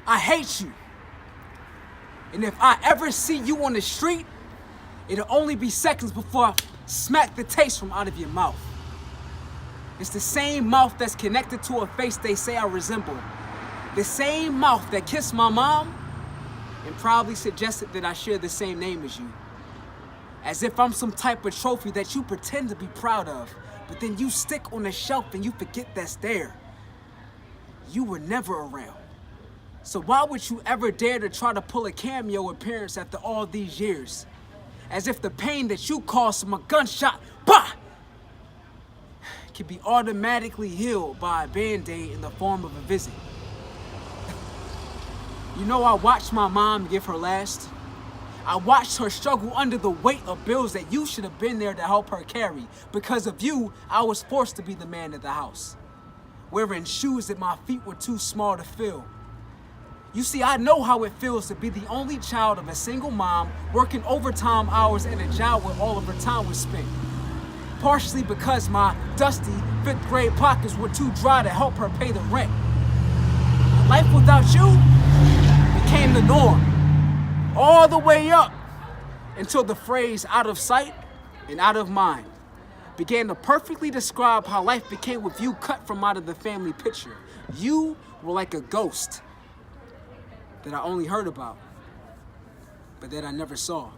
I hate you. And if I ever see you on the street, it'll only be seconds before I smack the taste from out of your mouth. It's the same mouth that's connected to a face they say I resemble. The same mouth that kissed my mom and probably suggested that I share the same name as you. As if I'm some type of trophy that you pretend to be proud of, but then you stick on the shelf and you forget that's there. You were never around. So why would you ever dare to try to pull a cameo appearance after all these years? As if the pain that you caused from a gunshot, bah, can be automatically healed by a Band-Aid in the form of a visit. You know, I watched my mom give her last. I watched her struggle under the weight of bills that you should have been there to help her carry. Because of you, I was forced to be the man of the house, wearing shoes that my feet were too small to fill. You see, I know how it feels to be the only child of a single mom working overtime hours at a job where all of her time was spent. Partially because my dusty 5th grade pockets were too dry to help her pay the rent. Life without you became the norm, all the way up until the phrase "out of sight and out of mind" began to perfectly describe how life became with you cut from out of the family picture. You were like a ghost that I only heard about, but that I never saw.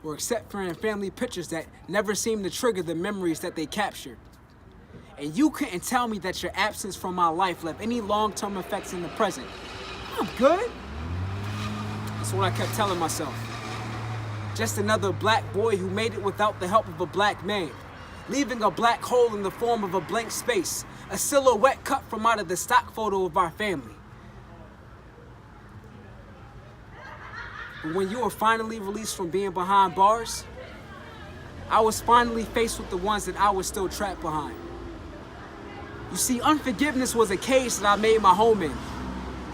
Or except for in family pictures that never seemed to trigger the memories that they captured. And you couldn't tell me that your absence from my life left any long-term effects in the present. I'm good. That's what I kept telling myself. Just another black boy who made it without the help of a black man, leaving a black hole in the form of a blank space, a silhouette cut from out of the stock photo of our family. But when you were finally released from being behind bars, I was finally faced with the ones that I was still trapped behind. You see, unforgiveness was a cage that I made my home in.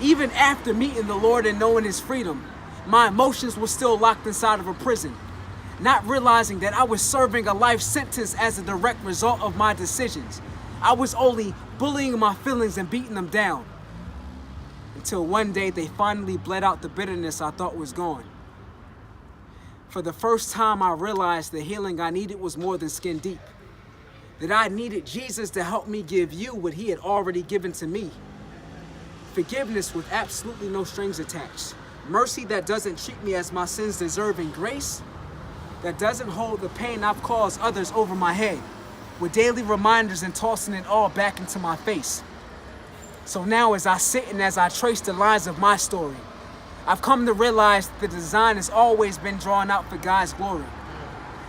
Even after meeting the Lord and knowing His freedom, my emotions were still locked inside of a prison, not realizing that I was serving a life sentence as a direct result of my decisions. I was only bullying my feelings and beating them down. Until one day they finally bled out the bitterness I thought was gone. For the first time, I realized the healing I needed was more than skin deep. That I needed Jesus to help me give you what He had already given to me. Forgiveness with absolutely no strings attached. Mercy that doesn't treat me as my sins deserve, and grace that doesn't hold the pain I've caused others over my head, with daily reminders and tossing it all back into my face. So now as I sit and as I trace the lines of my story, I've come to realize that the design has always been drawn out for God's glory.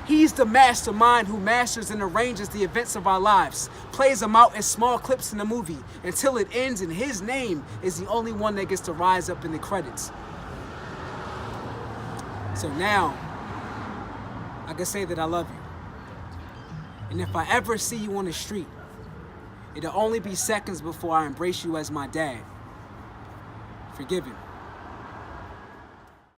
He's the mastermind who masters and arranges the events of our lives, plays them out in small clips in the movie until it ends, and His name is the only one that gets to rise up in the credits. So now, I can say that I love you. And if I ever see you on the street, it'll only be seconds before I embrace you as my dad. Forgiven.